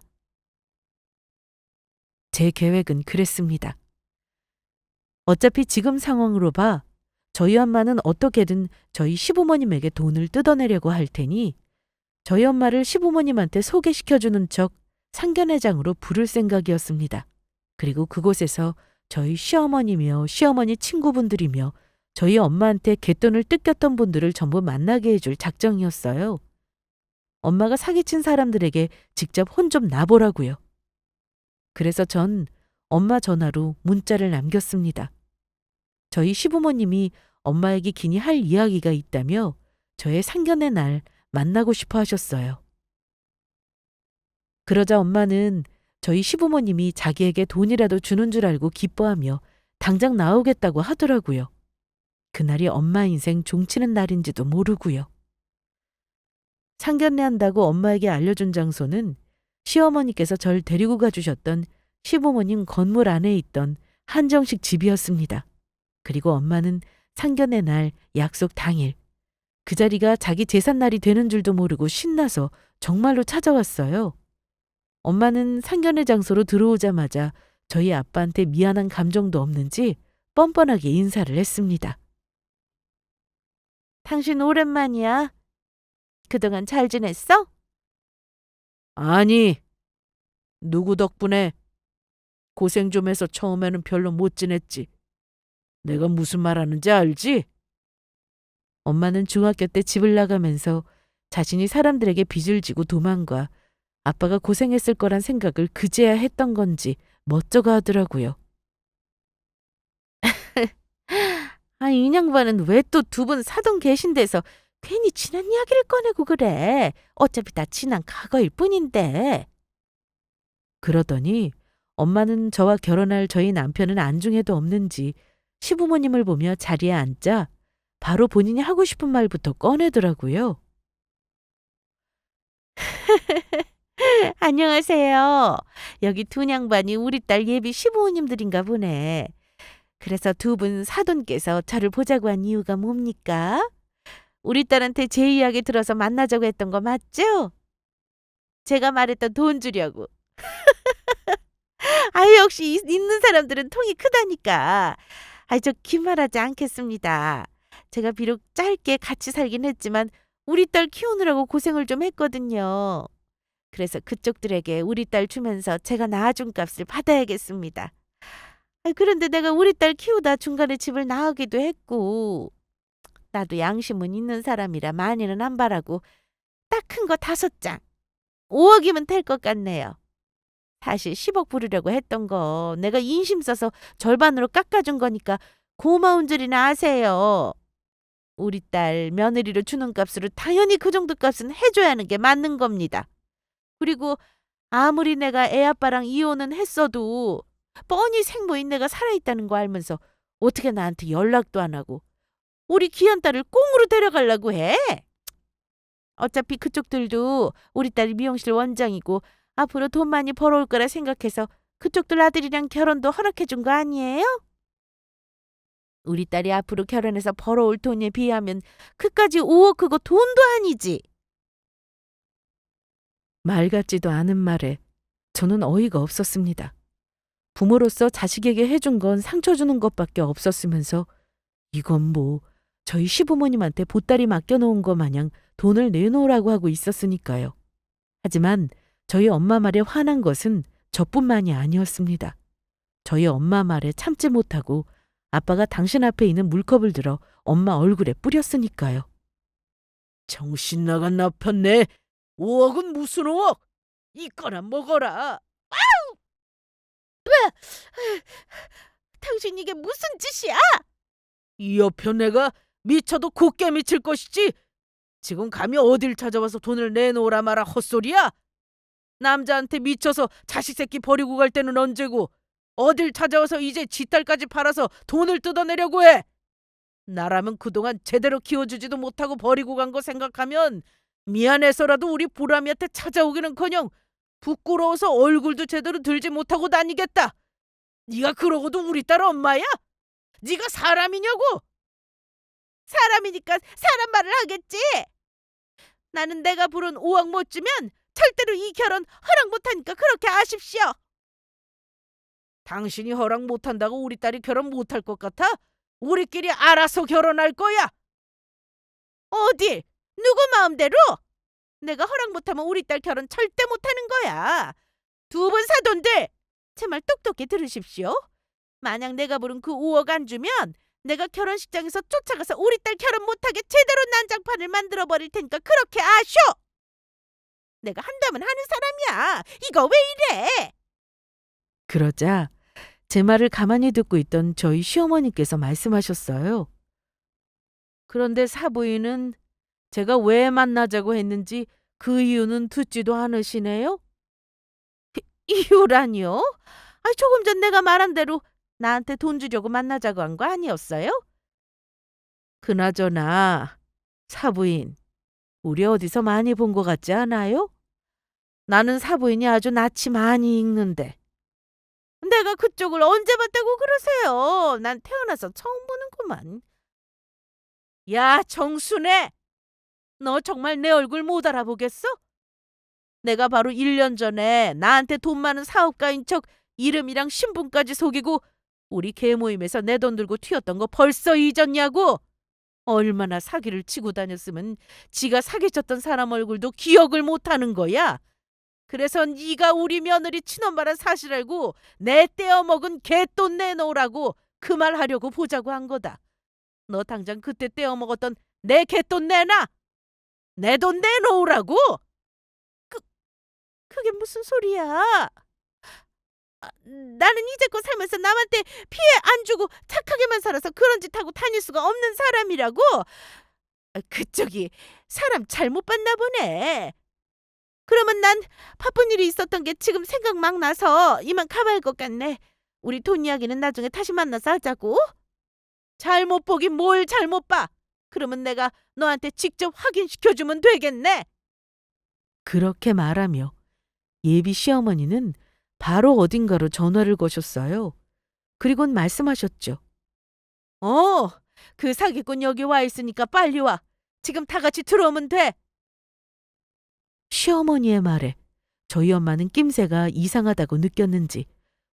제 계획은 그랬습니다. 어차피 지금 상황으로 봐 저희 엄마는 어떻게든 저희 시부모님에게 돈을 뜯어내려고 할 테니 저희 엄마를 시부모님한테 소개시켜주는 척 상견례장으로 부를 생각이었습니다. 그리고 그곳에서 저희 시어머니며 시어머니 친구분들이며 저희 엄마한테 갯돈을 뜯겼던 분들을 전부 만나게 해줄 작정이었어요. 엄마가 사기친 사람들에게 직접 혼 좀 나보라고요. 그래서 전 엄마 전화로 문자를 남겼습니다. 저희 시부모님이 엄마에게 긴히 할 이야기가 있다며 저의 상견례 날 만나고 싶어 하셨어요. 그러자 엄마는 저희 시부모님이 자기에게 돈이라도 주는 줄 알고 기뻐하며 당장 나오겠다고 하더라고요. 그날이 엄마 인생 종치는 날인지도 모르고요. 상견례 한다고 엄마에게 알려준 장소는 시어머니께서 절 데리고 가주셨던 시부모님 건물 안에 있던 한정식 집이었습니다. 그리고 엄마는 상견례 날 약속 당일 그 자리가 자기 제삿날이 되는 줄도 모르고 신나서 정말로 찾아왔어요. 엄마는 상견례 장소로 들어오자마자 저희 아빠한테 미안한 감정도 없는지 뻔뻔하게 인사를 했습니다. 당신 오랜만이야. 그동안 잘 지냈어? 아니, 누구 덕분에 고생 좀 해서 처음에는 별로 못 지냈지. 내가 무슨 말 하는지 알지? 엄마는 중학교 때 집을 나가면서 자신이 사람들에게 빚을 지고 도망가 아빠가 고생했을 거란 생각을 그제야 했던 건지 멋쩍어 하더라고요. 이 양반은 왜 또 두 분 사돈 계신 데서 괜히 지난 이야기를 꺼내고 그래. 어차피 다 지난 과거일 뿐인데. 그러더니 엄마는 저와 결혼할 저희 남편은 안중에도 없는지 시부모님을 보며 자리에 앉자 바로 본인이 하고 싶은 말부터 꺼내더라고요. 안녕하세요. 여기 두 양반이 우리 딸 예비 시부모님들인가 보네. 그래서 두 분 사돈께서 저를 보자고 한 이유가 뭡니까? 우리 딸한테 제 이야기 들어서 만나자고 했던 거 맞죠? 제가 말했던 돈 주려고. 역시 있는 사람들은 통이 크다니까. 저 긴 말하지 않겠습니다. 제가 비록 짧게 같이 살긴 했지만 우리 딸 키우느라고 고생을 좀 했거든요. 그래서 그쪽들에게 우리 딸 주면서 제가 낳아준 값을 받아야겠습니다. 그런데 내가 우리 딸 키우다 중간에 집을 나가기도 했고 나도 양심은 있는 사람이라 많이는 안 바라고 딱 큰 거 5장. 5억이면 될 것 같네요. 사실 10억 부르려고 했던 거 내가 인심 써서 절반으로 깎아준 거니까 고마운 줄이나 아세요. 우리 딸 며느리로 주는 값으로 당연히 그 정도 값은 해줘야 하는 게 맞는 겁니다. 그리고 아무리 내가 애 아빠랑 이혼은 했어도 뻔히 생모인 내가 살아있다는 거 알면서 어떻게 나한테 연락도 안 하고 우리 귀한 딸을 꽁으로 데려가려고 해. 어차피 그쪽들도 우리 딸이 미용실 원장이고 앞으로 돈 많이 벌어올 거라 생각해서 그쪽들 아들이랑 결혼도 허락해 준 거 아니에요? 우리 딸이 앞으로 결혼해서 벌어올 돈에 비하면 그까지 5억 그거 돈도 아니지. 말 같지도 않은 말에 저는 어이가 없었습니다. 부모로서 자식에게 해준 건 상처 주는 것밖에 없었으면서 이건 뭐 저희 시부모님한테 보따리 맡겨놓은 거 마냥 돈을 내놓으라고 하고 있었으니까요. 하지만 저희 엄마 말에 화난 것은 저뿐만이 아니었습니다. 저희 엄마 말에 참지 못하고 아빠가 당신 앞에 있는 물컵을 들어 엄마 얼굴에 뿌렸으니까요. 정신 나간 나편네. 5억은 무슨 5억? 이거나 먹어라. 당신 이게 무슨 짓이야? 이 여편 내가 미쳐도 곱게 미칠 것이지. 지금 감히 어딜 찾아와서 돈을 내놓으라 마라 헛소리야? 남자한테 미쳐서 자식 새끼 버리고 갈 때는 언제고 어딜 찾아와서 이제 지 딸까지 팔아서 돈을 뜯어내려고 해. 나라면 그동안 제대로 키워주지도 못하고 버리고 간 거 생각하면 미안해서라도 우리 보람이한테 찾아오기는커녕 부끄러워서 얼굴도 제대로 들지 못하고 다니겠다. 네가 그러고도 우리 딸 엄마야? 네가 사람이냐고? 사람이니까 사람 말을 하겠지. 나는 내가 부른 5억 못 주면 절대로 이 결혼 허락 못하니까 그렇게 아십시오. 당신이 허락 못한다고 우리 딸이 결혼 못할 것 같아? 우리끼리 알아서 결혼할 거야. 어딜? 누구 마음대로? 내가 허락 못하면 우리 딸 결혼 절대 못하는 거야. 두 분 사돈들, 제 말 똑똑히 들으십시오. 만약 내가 부른 그 5억 안 주면 내가 결혼식장에서 쫓아가서 우리 딸 결혼 못하게 제대로 난장판을 만들어버릴 테니까 그렇게 아쇼. 내가 한다면 하는 사람이야. 이거 왜 이래? 그러자 제 말을 가만히 듣고 있던 저희 시어머니께서 말씀하셨어요. 그런데 사부인은 제가 왜 만나자고 했는지 그 이유는 듣지도 않으시네요? 이유라니요? 조금 전 내가 말한 대로 나한테 돈 주려고 만나자고 한 거 아니었어요? 그나저나 사부인, 우리 어디서 많이 본 것 같지 않아요? 나는 사부인이 아주 낯이 많이 익는데. 내가 그쪽을 언제 봤다고 그러세요? 난 태어나서 처음 보는구만. 야, 정순애! 너 정말 내 얼굴 못 알아보겠어? 내가 바로 1년 전에 나한테 돈 많은 사업가인 척 이름이랑 신분까지 속이고 우리 개 모임에서 내 돈 들고 튀었던 거 벌써 잊었냐고? 얼마나 사기를 치고 다녔으면 지가 사기쳤던 사람 얼굴도 기억을 못하는 거야? 그래서 네가 우리 며느리 친엄마란 사실 알고 내 떼어먹은 개돈 내놓으라고 그 말 하려고 보자고 한 거다. 너 당장 그때 떼어먹었던 내 개돈 내놔! 내 돈 내놓으라고! 그, 그게 무슨 소리야? 나는 이제껏 살면서 남한테 피해 안 주고 착하게만 살아서 그런 짓 하고 다닐 수가 없는 사람이라고? 그쪽이 사람 잘못 봤나 보네. 그러면 난 바쁜 일이 있었던 게 지금 생각 막 나서 이만 가봐야 할 것 같네. 우리 돈 이야기는 나중에 다시 만나서 하자고. 잘못 보긴 뭘 잘못 봐. 그러면 내가 너한테 직접 확인시켜주면 되겠네. 그렇게 말하며 예비 시어머니는 바로 어딘가로 전화를 거셨어요. 그리곤 말씀하셨죠. 그 사기꾼 여기 와 있으니까 빨리 와. 지금 다 같이 들어오면 돼. 시어머니의 말에 저희 엄마는 낌새가 이상하다고 느꼈는지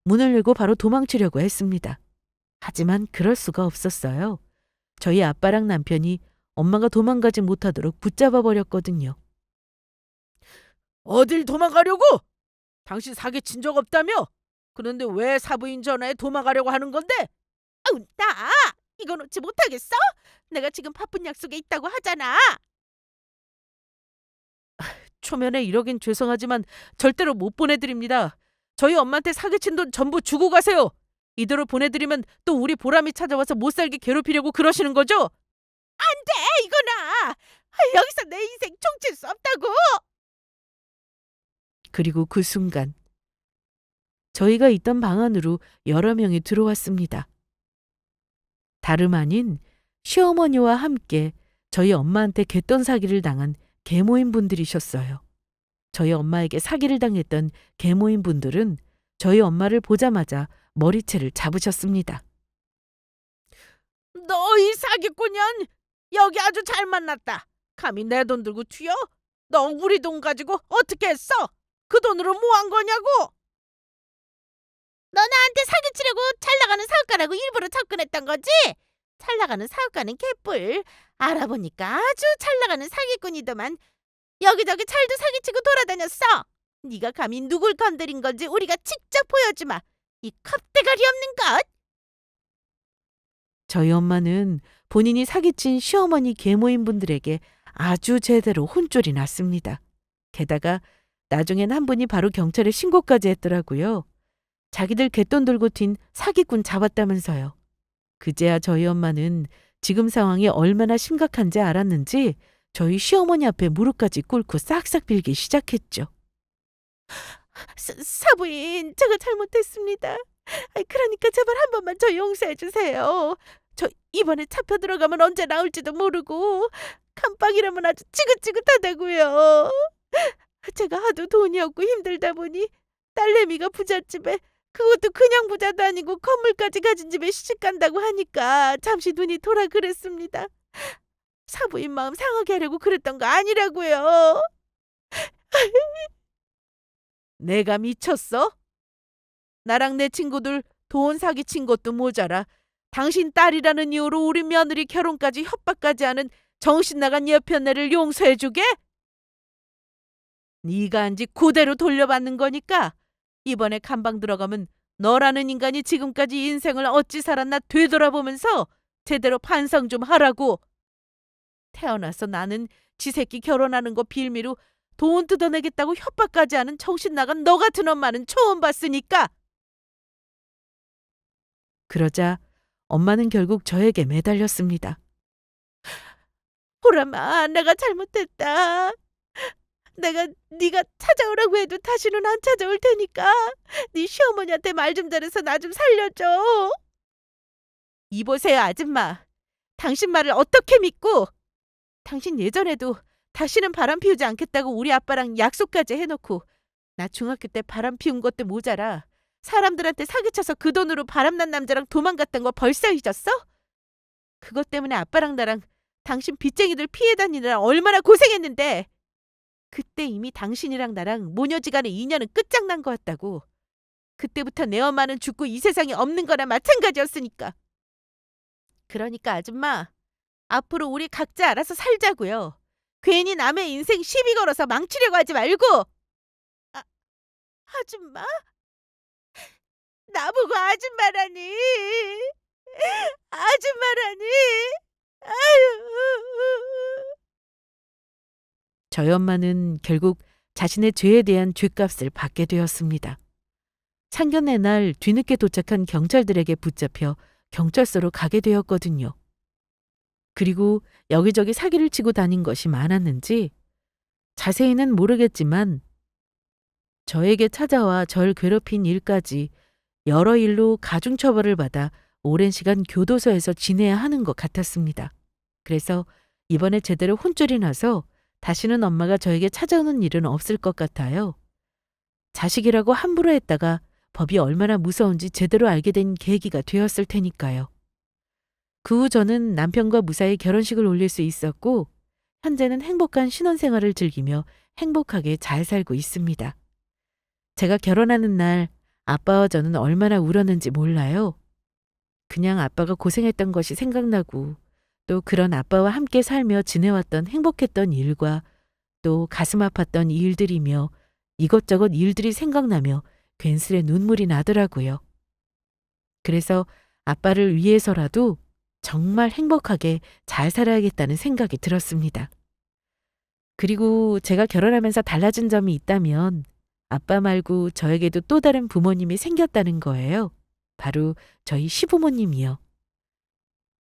문을 열고 바로 도망치려고 했습니다. 하지만 그럴 수가 없었어요. 저희 아빠랑 남편이 엄마가 도망가지 못하도록 붙잡아 버렸거든요. 어딜 도망가려고? 당신 사기친 적 없다며? 그런데 왜 사부인 전화에 도망가려고 하는 건데? 나 이거 놓지 못하겠어? 내가 지금 바쁜 약속에 있다고 하잖아. 초면에 이러긴 죄송하지만 절대로 못 보내드립니다. 저희 엄마한테 사기친 돈 전부 주고 가세요. 이대로 보내드리면 또 우리 보람이 찾아와서 못 살게 괴롭히려고 그러시는 거죠? 안 돼, 이거나. 여기서 내 인생 종칠 수 없다고. 그리고 그 순간 저희가 있던 방 안으로 여러 명이 들어왔습니다. 다름 아닌 시어머니와 함께 저희 엄마한테 갯돈 사기를 당한 계모인 분들이셨어요. 저희 엄마에게 사기를 당했던 계모인 분들은 저희 엄마를 보자마자 머리채를 잡으셨습니다. 너 이 사기꾼년 여기 아주 잘 만났다. 감히 내 돈 들고 튀어? 너 우리 돈 가지고 어떻게 했어? 그 돈으로 뭐 한 거냐고? 너 나한테 사기치려고 잘 나가는 사업가라고 일부러 접근했던 거지? 잘 나가는 사업가는 개뿔. 알아보니까 아주 잘 나가는 사기꾼이더만. 여기저기 잘도 사기치고 돌아다녔어. 네가 감히 누굴 건드린 건지 우리가 직접 보여주마. 이 겁대가리 없는 것. 저희 엄마는 본인이 사기친 시어머니 계모인 분들에게 아주 제대로 혼쭐이 났습니다. 게다가 나중엔 한 분이 바로 경찰에 신고까지 했더라고요. 자기들 갯돈 들고 튄 사기꾼 잡았다면서요. 그제야 저희 엄마는 지금 상황이 얼마나 심각한지 알았는지 저희 시어머니 앞에 무릎까지 꿇고 싹싹 빌기 시작했죠. 사부인, 제가 잘못했습니다. 그러니까 제발 한 번만 저 용서해 주세요. 저 이번에 잡혀 들어가면 언제 나올지도 모르고 감방이라면 아주 지긋지긋하다고요. 제가 하도 돈이 없고 힘들다 보니 딸내미가 부잣집에, 그것도 그냥 부자도 아니고 건물까지 가진 집에 시집간다고 하니까 잠시 눈이 돌아 그랬습니다. 사부인 마음 상하게 하려고 그랬던 거 아니라고요. 내가 미쳤어? 나랑 내 친구들 돈 사기친 것도 모자라 당신 딸이라는 이유로 우리 며느리 결혼까지 협박까지 하는 정신 나간 여편네를 용서해주게? 네가 한 지 그대로 돌려받는 거니까 이번에 감방 들어가면 너라는 인간이 지금까지 인생을 어찌 살았나 되돌아보면서 제대로 반성 좀 하라고. 태어나서 나는 지 새끼 결혼하는 거 빌미로 돈 뜯어내겠다고 협박까지 하는 정신 나간 너 같은 엄마는 처음 봤으니까. 그러자 엄마는 결국 저에게 매달렸습니다. 보람아, 내가 잘못했다. 내가 네가 찾아오라고 해도 다시는 안 찾아올 테니까 네 시어머니한테 말 좀 잘해서 나 좀 살려줘. 이보세요, 아줌마. 당신 말을 어떻게 믿고? 당신 예전에도 다시는 바람 피우지 않겠다고 우리 아빠랑 약속까지 해놓고 나 중학교 때 바람 피운 것도 모자라 사람들한테 사기쳐서 그 돈으로 바람난 남자랑 도망갔던 거 벌써 잊었어? 그것 때문에 아빠랑 나랑 당신 빚쟁이들 피해 다니느라 얼마나 고생했는데 그때 이미 당신이랑 나랑 모녀지간의 인연은 끝장난 거였다고. 그때부터 내 엄마는 죽고 이 세상에 없는 거나 마찬가지였으니까. 그러니까 아줌마, 앞으로 우리 각자 알아서 살자고요. 괜히 남의 인생 시비 걸어서 망치려고 하지 말고. 아, 아줌마? 나보고 아줌마라니. 아줌마라니. 아유. 저희 엄마는 결국 자신의 죄에 대한 죗값을 받게 되었습니다. 상견례 날 뒤늦게 도착한 경찰들에게 붙잡혀 경찰서로 가게 되었거든요. 그리고 여기저기 사기를 치고 다닌 것이 많았는지 자세히는 모르겠지만 저에게 찾아와 절 괴롭힌 일까지 여러 일로 가중처벌을 받아 오랜 시간 교도소에서 지내야 하는 것 같았습니다. 그래서 이번에 제대로 혼쭐이 나서 다시는 엄마가 저에게 찾아오는 일은 없을 것 같아요. 자식이라고 함부로 했다가 법이 얼마나 무서운지 제대로 알게 된 계기가 되었을 테니까요. 그 후 저는 남편과 무사히 결혼식을 올릴 수 있었고 현재는 행복한 신혼생활을 즐기며 행복하게 잘 살고 있습니다. 제가 결혼하는 날 아빠와 저는 얼마나 울었는지 몰라요. 그냥 아빠가 고생했던 것이 생각나고 또 그런 아빠와 함께 살며 지내왔던 행복했던 일과 또 가슴 아팠던 일들이며 이것저것 일들이 생각나며 괜스레 눈물이 나더라고요. 그래서 아빠를 위해서라도 정말 행복하게 잘 살아야겠다는 생각이 들었습니다. 그리고 제가 결혼하면서 달라진 점이 있다면 아빠 말고 저에게도 또 다른 부모님이 생겼다는 거예요. 바로 저희 시부모님이요.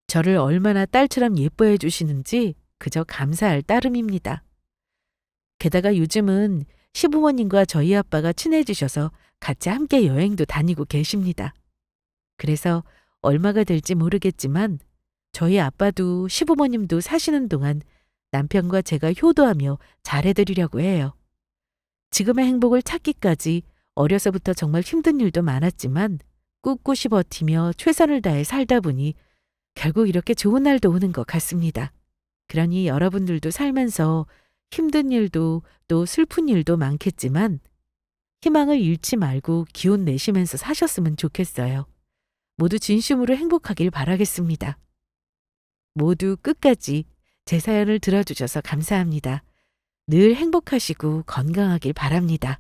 저를 얼마나 딸처럼 예뻐해 주시는지 그저 감사할 따름입니다. 게다가 요즘은 시부모님과 저희 아빠가 친해지셔서 같이 함께 여행도 다니고 계십니다. 그래서 얼마가 될지 모르겠지만 저희 아빠도 시부모님도 사시는 동안 남편과 제가 효도하며 잘해드리려고 해요. 지금의 행복을 찾기까지 어려서부터 정말 힘든 일도 많았지만 꿋꿋이 버티며 최선을 다해 살다 보니 결국 이렇게 좋은 날도 오는 것 같습니다. 그러니 여러분들도 살면서 힘든 일도 또 슬픈 일도 많겠지만 희망을 잃지 말고 기운 내시면서 사셨으면 좋겠어요. 모두 진심으로 행복하길 바라겠습니다. 모두 끝까지 제 사연을 들어주셔서 감사합니다. 늘 행복하시고 건강하길 바랍니다.